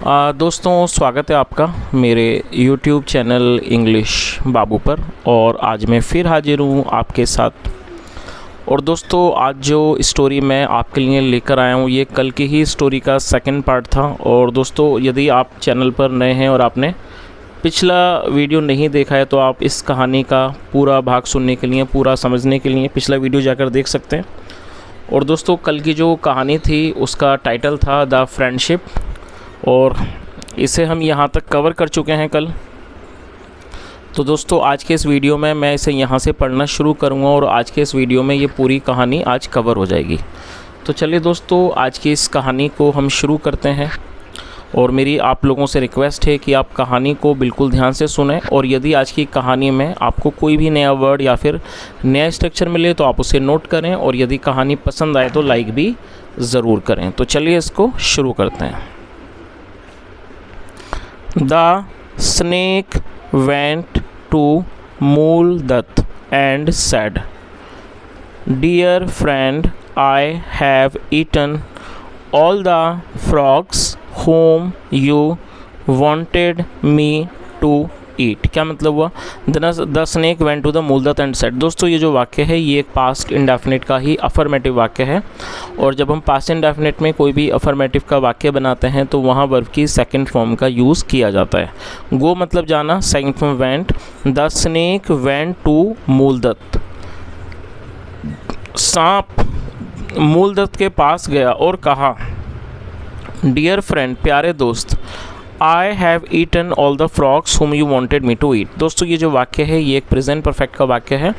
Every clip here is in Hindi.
दोस्तों, स्वागत है आपका मेरे YouTube चैनल इंग्लिश बाबू पर। और आज मैं फिर हाजिर हूँ आपके साथ। और दोस्तों, आज जो स्टोरी मैं आपके लिए लेकर आया हूँ ये कल की ही स्टोरी का सेकंड पार्ट था। और दोस्तों, यदि आप चैनल पर नए हैं और आपने पिछला वीडियो नहीं देखा है तो आप इस कहानी का पूरा भाग सुनने के लिए, पूरा समझने के लिए पिछला वीडियो जाकर देख सकते हैं। और दोस्तों, कल की जो कहानी थी उसका टाइटल था द फ्रेंडशिप, और इसे हम यहाँ तक कवर कर चुके हैं कल। तो दोस्तों, आज के इस वीडियो में मैं इसे यहाँ से पढ़ना शुरू करूँगा और आज के इस वीडियो में ये पूरी कहानी आज कवर हो जाएगी। तो चलिए दोस्तों, आज की इस कहानी को हम शुरू करते हैं। और मेरी आप लोगों से रिक्वेस्ट है कि आप कहानी को बिल्कुल ध्यान से सुनें, और यदि आज की कहानी में आपको कोई भी नया वर्ड या फिर नया स्ट्रक्चर मिले तो आप उसे नोट करें, और यदि कहानी पसंद आए तो लाइक भी ज़रूर करें। तो चलिए इसको शुरू करते हैं। The snake went to Mool Dutt and said, "Dear friend, I have eaten all the frogs whom you wanted me to eat." क्या मतलब हुआ? The snake went to the Mool Datt and said. दोस्तों, ये जो वाक्य है ये एक पास्ट इंडेफिनिट का ही अफर्मेटिव वाक्य है। और जब हम पास्ट इंडेफिनिट में कोई भी अफर्मेटिव का वाक्य बनाते हैं तो वहाँ वर्ब की सेकंड फॉर्म का यूज़ किया जाता है। गो मतलब जाना, second form went. The snake went to Mool Datt. सांप मूल दत्त के पास गया और कहा, डियर फ्रेंड, प्यारे दोस्त, I have eaten all the frogs whom you wanted me to eat। दोस्तों, ये जो वाक्य है ये एक प्रेजेंट परफेक्ट का वाक्य है।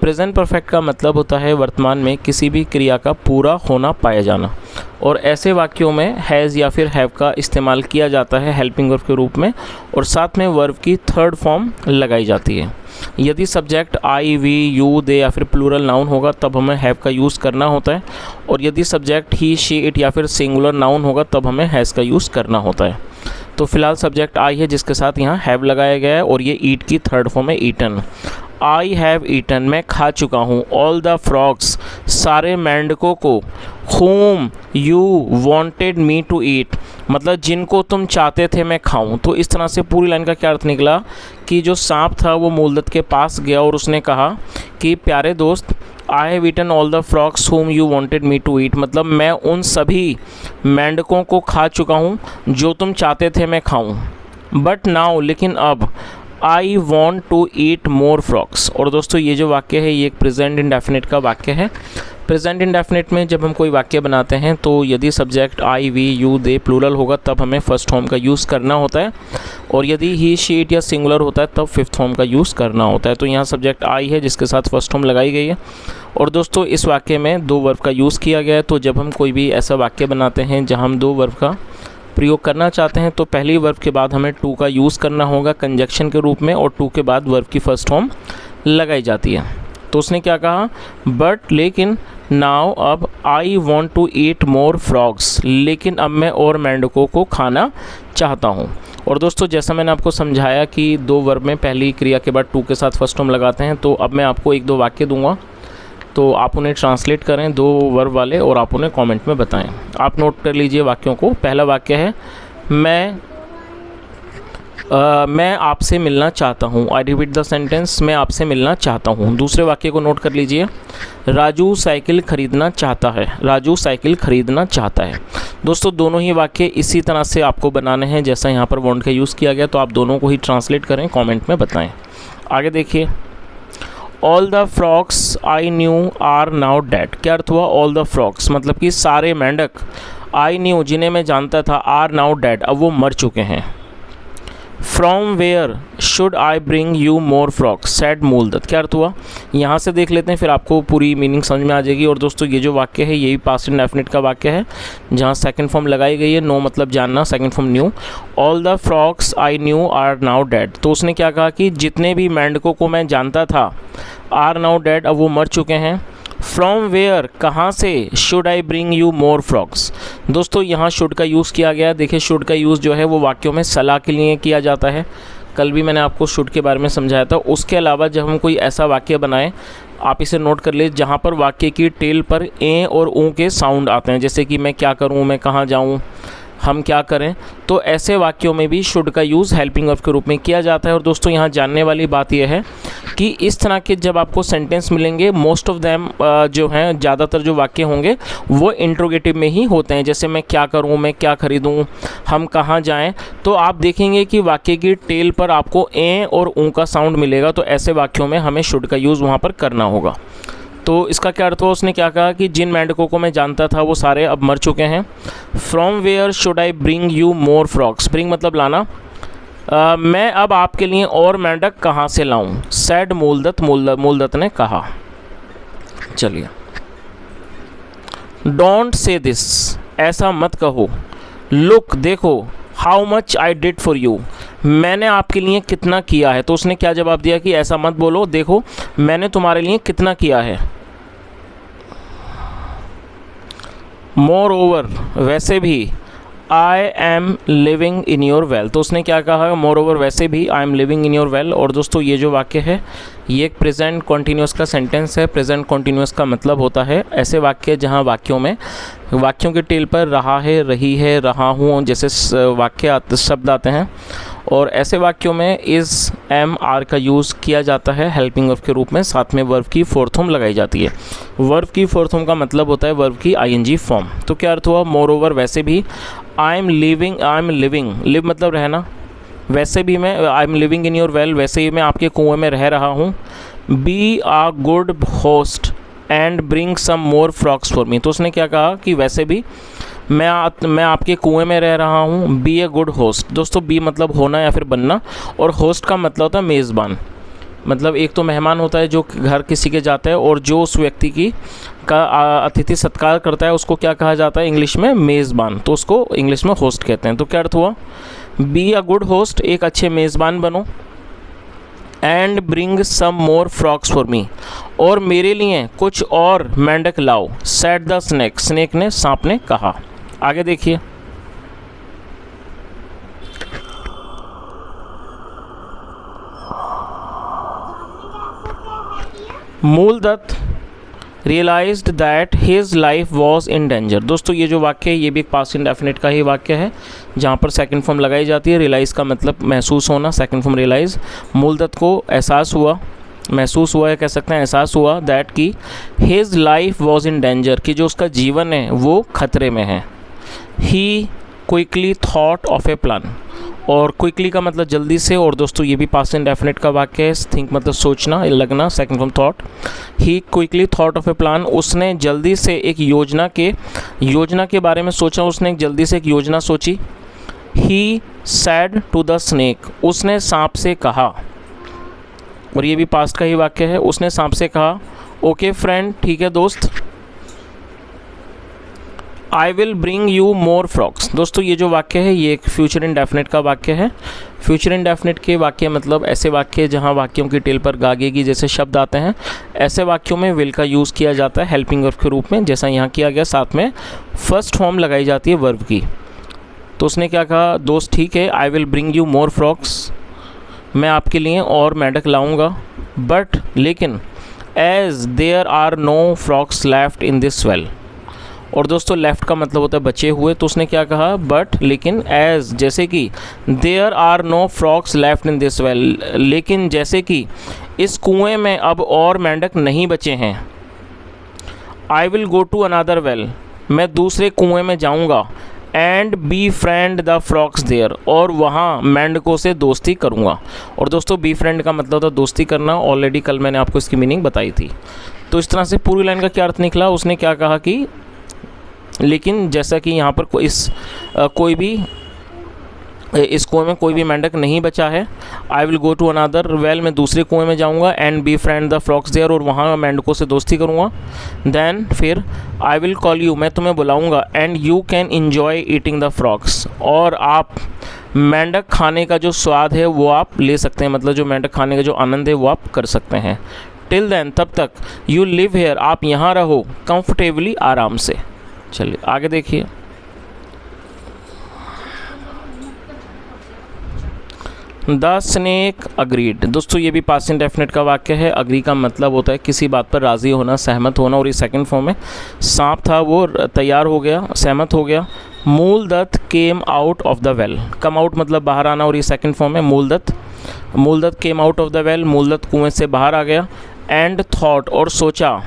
प्रेजेंट परफेक्ट का मतलब होता है वर्तमान में किसी भी क्रिया का पूरा होना, पाया जाना। और ऐसे वाक्यों में हैज़ या फिर हैव का इस्तेमाल किया जाता है हेल्पिंग वर्ब के रूप में, और साथ में वर्ब की थर्ड फॉर्म लगाई जाती है। यदि सब्जेक्ट आई, वी, यू, दे या फिर प्लूरल नाउन होगा तब हमें हैव का यूज़ करना होता है, और यदि सब्जेक्ट ही, शी, इट या फिर सिंगुलर नाउन होगा तब हमें हैज़ का यूज़ करना होता है। तो फिलहाल सब्जेक्ट आई है जिसके साथ यहाँ हैव लगाया गया है, और ये ईट की थर्ड फॉर्म है ईटन। आई हैव ईटन, मैं खा चुका हूँ। ऑल द फ्रॉग्स, सारे मेंढकों को। whom you wanted me to eat, मतलब जिनको तुम चाहते थे मैं खाऊं। तो इस तरह से पूरी लाइन का क्या अर्थ निकला कि जो सांप था वो मूलदत्त के पास गया और उसने कहा कि प्यारे दोस्त, I have eaten all the frogs whom you wanted me to eat, मतलब मैं उन सभी मेंढकों को खा चुका हूँ जो तुम चाहते थे मैं खाऊं। बट नाउ, लेकिन अब, I want to eat more frogs. और दोस्तों, ये जो वाक्य है ये एक प्रेजेंट इंडेफिनिट का वाक्य है। प्रेजेंट इंडेफिनिट में जब हम कोई वाक्य बनाते हैं तो यदि subject I, we, you, they plural होगा तब हमें फर्स्ट फॉर्म का यूज़ करना होता है, और यदि ही, शी, इट या सिंगुलर होता है तब फिफ्थ फॉर्म का यूज़ करना होता है। तो यहाँ सब्जेक्ट आई है जिसके साथ फर्स्ट फॉर्म लगाई गई है। और दोस्तों, इस वाक्य में दो वर्ब का यूज़ किया गया है। तो जब हम कोई भी ऐसा वाक्य बनाते हैं जहाँ हम दो वर्ब का प्रयोग करना चाहते हैं तो पहली वर्ब के बाद हमें टू का यूज़ करना होगा कंजक्शन के रूप में, और टू के बाद वर्ब की फर्स्ट फॉर्म लगाई जाती है। तो उसने क्या कहा, बट, लेकिन, नाउ, अब, I want to eat more frogs, लेकिन अब मैं और मेंढकों को खाना चाहता हूँ। और दोस्तों, जैसा मैंने आपको समझाया कि दो वर्ब में पहली क्रिया के बाद टू के साथ फर्स्ट फॉर्म लगाते हैं, तो अब मैं आपको एक दो वाक्य दूंगा, तो आप उन्हें ट्रांसलेट करें दो वर्ब वाले, और आप उन्हें कमेंट में बताएं। आप नोट कर लीजिए वाक्यों को। पहला वाक्य है, मैं आपसे मिलना चाहता हूँ। आई रिपीट द सेंटेंस, मैं आपसे मिलना चाहता हूँ। दूसरे वाक्य को नोट कर लीजिए, राजू साइकिल खरीदना चाहता है। राजू साइकिल खरीदना चाहता है। दोस्तों, दोनों ही वाक्य इसी तरह से आपको बनाने हैं जैसा यहाँ पर वॉन्ट का यूज़ किया गया, तो आप दोनों को ही ट्रांसलेट करें, कॉमेंट में बताएँ। आगे देखिए, all the frogs I knew are now dead. क्या अर्थ हुआ? ऑल द फ्रॉग्स मतलब कि सारे मेंढक, आई न्यू जिन्हें मैं जानता था, आर नाउ डेड अब वो मर चुके हैं। From where should I bring you more frogs said Mool Datt. क्या अर्थ हुआ? यहाँ से देख लेते हैं, फिर आपको पूरी मीनिंग समझ में आ जाएगी। और दोस्तों, ये जो वाक्य है ये भी पास्ट इंडेफिनिट का वाक्य है जहाँ सेकंड फॉर्म लगाई गई है। नो मतलब जानना, second form knew. All the frogs I knew are now dead. तो उसने क्या कहा कि जितने भी मेंढकों को मैं जानता था, आर नाउ डेड अब वो मर चुके हैं। फ्रॉम वेयर कहाँ से, should I bring you more frogs. दोस्तों, यहाँ शुड का यूज़ किया गया। देखिए, शुड का यूज़ जो है वो वाक्यों में सलाह के लिए किया जाता है। कल भी मैंने आपको शुड के बारे में समझाया था। उसके अलावा जब हम कोई ऐसा वाक्य बनाएं, आप इसे नोट कर ले, जहाँ पर वाक्य की टेल पर ए और ऊ के साउंड आते हैं, जैसे कि मैं क्या करूँ, मैं कहाँ जाऊँ, हम क्या करें। तो ऐसे वाक्यों में भी शुड का यूज़ हेल्पिंग वर्ब के रूप में किया जाता है। और दोस्तों यहाँ जानने वाली बात यह है कि इस तरह के जब आपको सेंटेंस मिलेंगे, मोस्ट ऑफ देम जो हैं, ज़्यादातर जो वाक्य होंगे वो इंट्रोगेटिव में ही होते हैं। जैसे मैं क्या करूं, मैं क्या खरीदूं, हम कहां जाएं, तो आप देखेंगे कि वाक्य की टेल पर आपको ए और ऊ का साउंड मिलेगा। तो ऐसे वाक्यों में हमें शुड का यूज़ वहां पर करना होगा। तो इसका क्या अर्थ हुआ, उसने क्या कहा कि जिन मेंढकों को मैं जानता था वो सारे अब मर चुके हैं। From where should I bring you more frogs, bring मतलब लाना। मैं अब आपके लिए और मेंढक कहाँ से लाऊं, सैड मूलदत्त, मूलदत्त ने कहा। चलिए, डोंट से दिस, ऐसा मत कहो। लुक, देखो, how much I did for you, मैंने आपके लिए कितना किया है। तो उसने क्या जवाब दिया कि ऐसा मत बोलो, देखो मैंने तुम्हारे लिए कितना किया है। मोर ओवर, वैसे भी, आई am living in your well, तो उसने क्या कहा, मोर ओवर वैसे भी, आई am living in your well. और दोस्तों ये जो वाक्य है ये एक प्रेजेंट कॉन्टीन्यूअस का सेंटेंस है। प्रेजेंट कॉन्टीन्यूअस का मतलब होता है ऐसे वाक्य जहाँ वाक्यों के टेल पर रहा है, रही है, रहा हूँ जैसे वाक्य शब्द आते हैं। और ऐसे वाक्यों में इज़, एम, आर का यूज़ किया जाता है हेल्पिंग वर्ब के रूप में। साथ में वर्ब की फोर्थ फॉर्म लगाई जाती है। वर्ब की फोर्थ फॉर्म का मतलब होता है वर्ब की आईएनजी फॉर्म। तो क्या अर्थ हुआ, मोर ओवर वैसे भी, आई एम लिविंग, लिव मतलब रहना, वैसे भी मैं, I am living in your well, वैसे ही मैं आपके कुएं में रह रहा हूँ। Be a good host and bring some more frogs for me, तो उसने क्या कहा कि वैसे भी मैं आपके कुएं में रह रहा हूँ। बी ए गुड होस्ट, दोस्तों बी मतलब होना या फिर बनना, और होस्ट का मतलब होता है मेज़बान। मतलब एक तो मेहमान होता है जो घर किसी के जाता है, और जो उस व्यक्ति की का अतिथि सत्कार करता है उसको क्या कहा जाता है इंग्लिश में, मेज़बान। तो उसको इंग्लिश में होस्ट कहते हैं। तो क्या अर्थ हुआ, बी अ गुड होस्ट, एक अच्छे मेज़बान बनो। And bring some more frogs for me, और मेरे लिए कुछ और मेंढक लाओ। सेड द स्नेक, स्नेक ने, सांप ने कहा। आगे देखिए, Mooldutt realized that his life was in danger. दोस्तों ये जो वाक्य है ये भी एक पास्ट इंडेफिनिट का ही वाक्य है जहाँ पर सेकंड फॉर्म लगाई जाती है। रियलाइज़ का मतलब महसूस होना, सेकंड फॉर्म रियलाइज़। मूलदत्त को एहसास हुआ, महसूस हुआ या कह सकते हैं एहसास हुआ, दैट कि his life was in danger, कि जो उसका जीवन है वो खतरे में है। He quickly thought of a plan, और क्विकली का मतलब जल्दी से, और दोस्तों ये भी पास्ट इंडेफिनिट का वाक्य है। थिंक मतलब सोचना, लगना, second from thought. He quickly thought of a plan, उसने जल्दी से एक योजना के बारे में सोचा, उसने जल्दी से एक योजना सोची। ही सैड टू द स्नेक, उसने सांप से कहा, और ये भी पास्ट का ही वाक्य है। उसने सांप से कहा, ओके फ्रेंड, ठीक है दोस्त, I will bring you more frogs. दोस्तों ये जो वाक्य है ये एक फ्यूचर इंडेफिनिट का वाक्य है। फ्यूचर इंडेफिनिट के वाक्य मतलब ऐसे वाक्य जहाँ वाक्यों की टेल पर गागेगी जैसे शब्द आते हैं, ऐसे वाक्यों में विल का यूज़ किया जाता है हेल्पिंग वर्ब के रूप में, जैसा यहाँ किया गया। साथ में फर्स्ट फॉर्म लगाई जाती है वर्ब की। तो उसने क्या कहा, दोस्त ठीक है, I will bring you more frogs, मैं आपके लिए और मेंढक लाऊंगा। बट, लेकिन, as there are no frogs left in this well, और दोस्तों लेफ़्ट का मतलब होता है बचे हुए। तो उसने क्या कहा, बट, लेकिन, एज जैसे कि, there are no frogs left in this well, लेकिन जैसे कि इस कुएं में अब और मेंढक नहीं बचे हैं। I will go to another well, मैं दूसरे कुएं में जाऊंगा। And befriend the frogs there, और वहाँ मेंढकों से दोस्ती करूँगा। और दोस्तों बी फ्रेंड का मतलब होता है दोस्ती करना, ऑलरेडी कल मैंने आपको इसकी मीनिंग बताई थी। तो इस तरह से पूरी लाइन का क्या अर्थ निकला, उसने क्या कहा कि लेकिन जैसा कि यहाँ पर इस कुएं में कोई भी मेंढक नहीं बचा है। I will go to another well, मैं दूसरे कुएं में जाऊँगा। And befriend the frogs there, और वहाँ मेंढकों से दोस्ती करूँगा। देन फिर आई विल कॉल यू, मैं तुम्हें बुलाऊँगा। And you can enjoy eating the frogs, और आप मेंढक खाने का जो स्वाद है वो आप ले सकते हैं, मतलब जो मेंढक खाने का जो आनंद है वो आप कर सकते हैं। टिल देन, तब तक, यू लिव हेयर, आप यहाँ रहो, कंफर्टेबली, आराम से। चलिए आगे देखिए, द स्नेक अग्रीड। दोस्तों ये भी पास्ट इंडेफिनिट का वाक्य है। अग्री का मतलब होता है किसी बात पर राज़ी होना, सहमत होना, और ये सेकंड फॉर्म में सांप था वो तैयार हो गया, सहमत हो गया। Mooldutt came out of the well. Come out मतलब बाहर आना, और ये सेकंड फॉर्म है Mooldutt. Mooldutt came out of the well, Mooldutt कुएं से बाहर आ गया। एंड थॉट, और सोचा,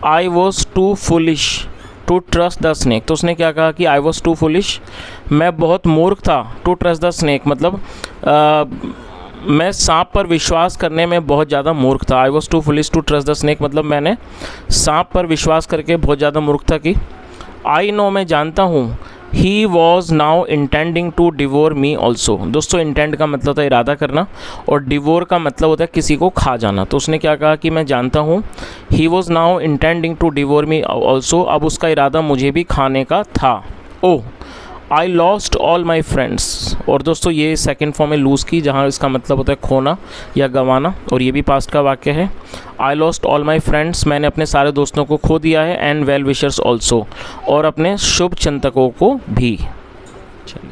I was too foolish to trust the snake. तो उसने क्या कहा कि आई वॉज टू फुलिश, मैं बहुत मूर्ख था, टू ट्रस्ट द स्नेक मतलब मैं सांप पर विश्वास करने में बहुत ज़्यादा मूर्ख था। I was too foolish to trust the snake मतलब मैंने सांप पर विश्वास करके बहुत ज़्यादा मूर्खता की। आई नो, मैं जानता हूँ, he was now intending to devour me also. दोस्तों इंटेंड का मतलब होता है इरादा करना, और डिवोर का मतलब होता है किसी को खा जाना। तो उसने क्या कहा कि मैं जानता हूँ, he was now intending to devour me also, अब उसका इरादा मुझे भी खाने का था। Oh, I lost all my friends. और दोस्तों ये सेकंड फॉर्म है लूज़ की, जहाँ इसका मतलब होता है खोना या गंवाना, और ये भी पास्ट का वाक्य है। आई लॉस्ट ऑल माई फ्रेंड्स, मैंने अपने सारे दोस्तों को खो दिया है। एंड वेल विशर्स ऑल्सो, और अपने शुभ चिंतकों को भी। चलिए,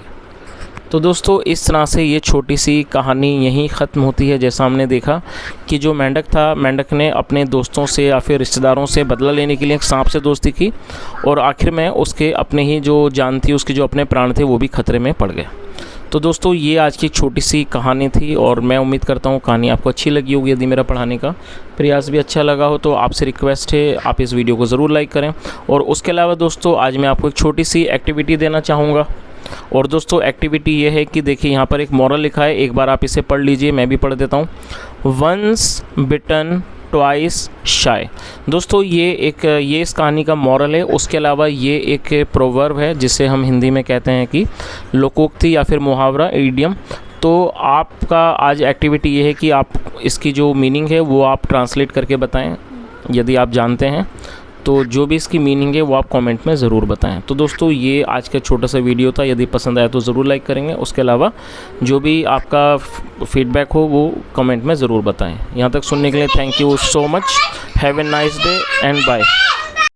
तो दोस्तों इस तरह से ये छोटी सी कहानी यहीं ख़त्म होती है। जैसा हमने देखा कि जो मेंढक था, मेंढक ने अपने दोस्तों से या फिर रिश्तेदारों से बदला लेने के लिए एक सांप से दोस्ती की, और आखिर में उसके अपने ही जो जान थी, उसके जो अपने प्राण थे, वो भी खतरे में पड़ गए। तो दोस्तों ये आज की छोटी सी कहानी थी, और मैं उम्मीद करता हूँ कहानी आपको अच्छी लगी होगी। यदि मेरा पढ़ाने का प्रयास भी अच्छा लगा हो तो आपसे रिक्वेस्ट है, आप इस वीडियो को ज़रूर लाइक करें। और उसके अलावा दोस्तों आज मैं आपको एक छोटी सी एक्टिविटी देना चाहूँगा। और दोस्तों एक्टिविटी ये है कि देखिए यहाँ पर एक मॉरल लिखा है, एक बार आप इसे पढ़ लीजिए, मैं भी पढ़ देता हूँ। वंस बिटन ट्वाइस शाय। दोस्तों ये इस कहानी का मॉरल है। उसके अलावा ये एक प्रोवर्ब है जिसे हम हिंदी में कहते हैं कि लोकोक्ति या फिर मुहावरा, इडियम। तो आपका आज एक्टिविटी ये है कि आप इसकी जो मीनिंग है वो आप ट्रांसलेट करके बताएं, यदि आप जानते हैं तो जो भी इसकी मीनिंग है वो आप कमेंट में ज़रूर बताएं। तो दोस्तों ये आज का छोटा सा वीडियो था, यदि पसंद आया तो ज़रूर लाइक करेंगे। उसके अलावा जो भी आपका फीडबैक हो वो कमेंट में ज़रूर बताएं। यहाँ तक सुनने के लिए thank you so much. Have a nice day and bye.